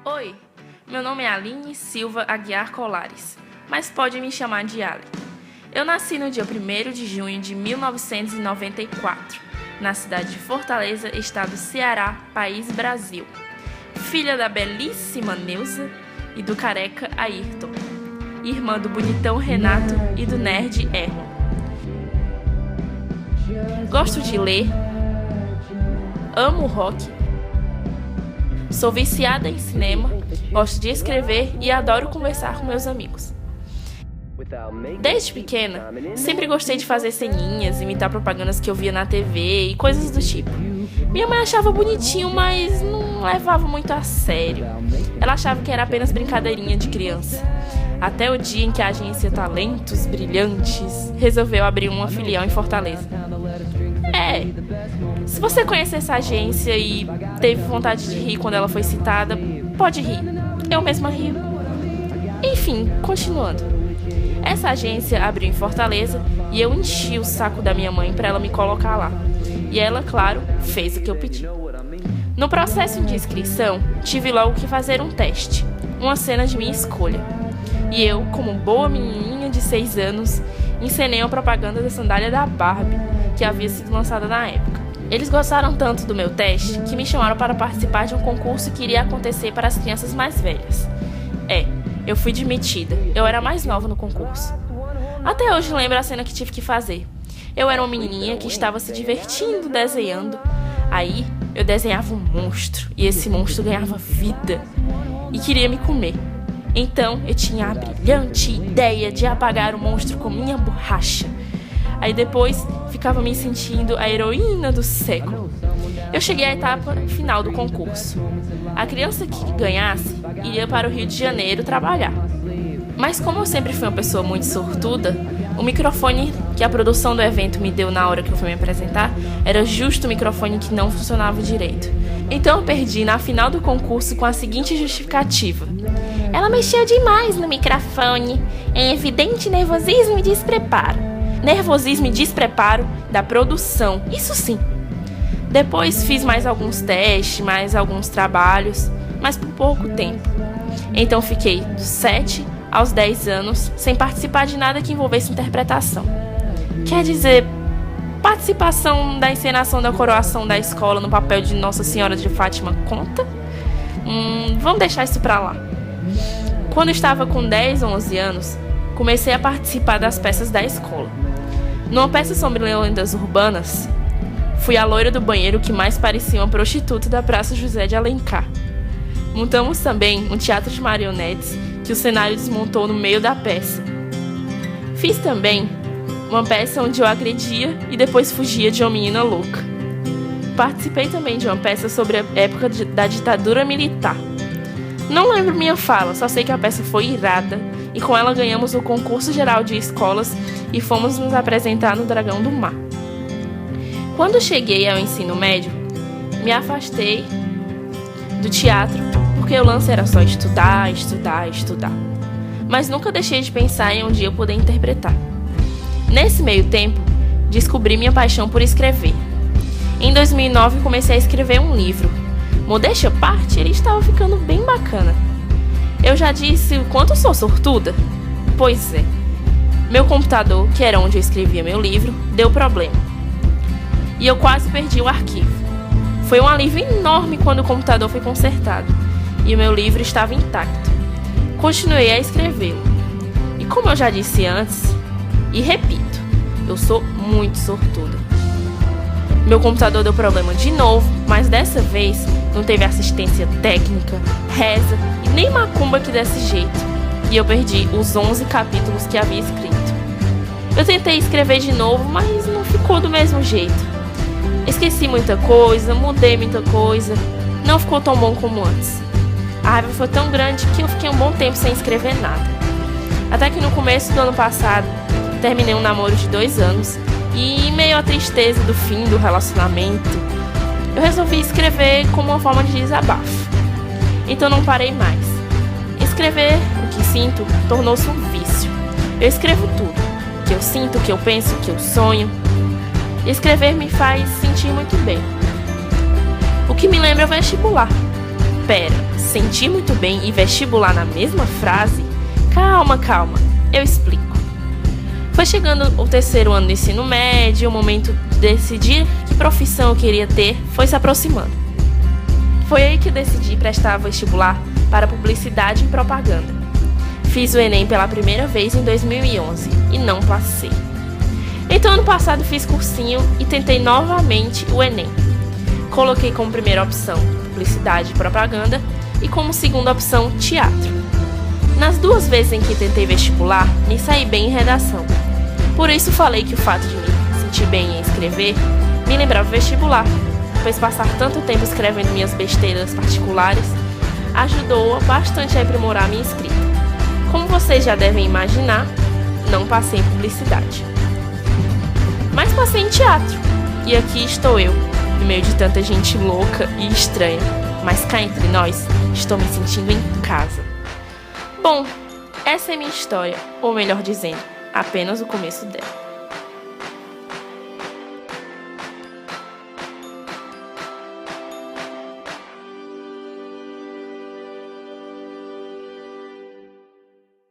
Oi, meu nome é Aline Silva Aguiar Colares, mas pode me chamar de Ali. Eu nasci no dia 1º de junho de 1994, na cidade de Fortaleza, estado do Ceará, país Brasil. Filha da belíssima Neuza e do careca Ayrton, irmã do bonitão Renato e do nerd Erlon. Gosto de ler, amo rock, sou viciada em cinema, gosto de escrever e adoro conversar com meus amigos. Desde pequena, sempre gostei de fazer ceninhas, imitar propagandas que eu via na TV e coisas do tipo. Minha mãe achava bonitinho, mas não levava muito a sério. Ela achava que era apenas brincadeirinha de criança. Até o dia em que a agência Talentos Brilhantes resolveu abrir uma filial em Fortaleza. Se você conhece essa agência e teve vontade de rir quando ela foi citada, pode rir. Eu mesma rio. Enfim, continuando. Essa agência abriu em Fortaleza e eu enchi o saco da minha mãe para ela me colocar lá. E ela, claro, fez o que eu pedi. No processo de inscrição, tive logo que fazer um teste, uma cena de minha escolha. E eu, como boa menininha de 6 anos, encenei a propaganda da sandália da Barbie, que havia sido lançada na época. Eles gostaram tanto do meu teste que me chamaram para participar de um concurso que iria acontecer para as crianças mais velhas. Eu fui admitida. Eu era mais nova no concurso. Até hoje lembro a cena que tive que fazer. Eu era uma menininha que estava se divertindo desenhando. Aí eu desenhava um monstro e esse monstro ganhava vida e queria me comer. Então eu tinha a brilhante ideia de apagar o monstro com minha borracha. Aí depois ficava me sentindo a heroína do século. Eu cheguei à etapa final do concurso. A criança que ganhasse iria para o Rio de Janeiro trabalhar. Mas como eu sempre fui uma pessoa muito sortuda, o microfone que a produção do evento me deu na hora que eu fui me apresentar era justo o microfone que não funcionava direito. Então eu perdi na final do concurso com a seguinte justificativa: ela mexeu demais no microfone, em evidente nervosismo e despreparo. Nervosismo e despreparo da produção, isso sim. Depois fiz mais alguns testes, mais alguns trabalhos, mas por pouco tempo. Então fiquei dos 7 aos 10 anos sem participar de nada que envolvesse interpretação. Quer dizer, participação da encenação da coroação da escola no papel de Nossa Senhora de Fátima conta? Vamos deixar isso pra lá. Quando estava com 10 ou 11 anos, comecei a participar das peças da escola. Numa peça sobre lendas urbanas, fui a loira do banheiro que mais parecia uma prostituta da Praça José de Alencar. Montamos também um teatro de marionetes que o cenário desmontou no meio da peça. Fiz também uma peça onde eu agredia e depois fugia de uma menina louca. Participei também de uma peça sobre a época da ditadura militar. Não lembro minha fala, só sei que a peça foi irada e com ela ganhamos o concurso geral de escolas e fomos nos apresentar no Dragão do Mar. Quando cheguei ao ensino médio, me afastei do teatro porque o lance era só estudar. Mas nunca deixei de pensar em um dia eu poder interpretar. Nesse meio tempo, descobri minha paixão por escrever. Em 2009 comecei a escrever um livro. Modéstia à parte, ele estava ficando bem bacana. Eu já disse o quanto eu sou sortuda? Pois é. Meu computador, que era onde eu escrevia meu livro, deu problema. E eu quase perdi o arquivo. Foi um alívio enorme quando o computador foi consertado e o meu livro estava intacto. Continuei a escrevê-lo. E como eu já disse antes, e repito, eu sou muito sortuda. Meu computador deu problema de novo, mas dessa vez não teve assistência técnica, reza e nem macumba que desse jeito. E eu perdi os 11 capítulos que havia escrito. Eu tentei escrever de novo, mas não ficou do mesmo jeito. Esqueci muita coisa, mudei muita coisa, não ficou tão bom como antes. A raiva foi tão grande que eu fiquei um bom tempo sem escrever nada. Até que no começo do ano passado, terminei um namoro de 2 anos e, em meio à tristeza do fim do relacionamento, eu resolvi escrever como uma forma de desabafo. Então não parei mais. Escrever o que sinto tornou-se um vício. Eu escrevo tudo, o que eu sinto, o que eu penso, o que eu sonho. Escrever me faz sentir muito bem. O que me lembra é o vestibular. Pera, sentir muito bem e vestibular na mesma frase? Calma, eu explico. Foi chegando o terceiro ano do ensino médio, o momento de decidir que profissão eu queria ter foi se aproximando. Foi aí que decidi prestar vestibular para publicidade e propaganda. Fiz o Enem pela primeira vez em 2011 e não passei. Então ano passado fiz cursinho e tentei novamente o Enem. Coloquei como primeira opção publicidade e propaganda e como segunda opção teatro. Nas duas vezes em que tentei vestibular, me saí bem em redação. Por isso falei que o fato de me sentir bem em escrever me lembrava o vestibular, pois passar tanto tempo escrevendo minhas besteiras particulares ajudou bastante a aprimorar minha escrita. Como vocês já devem imaginar, não passei em publicidade. Mas passei em teatro, e aqui estou eu, no meio de tanta gente louca e estranha, mas cá entre nós, estou me sentindo em casa. Bom, essa é minha história, ou melhor dizendo, apenas o começo dela.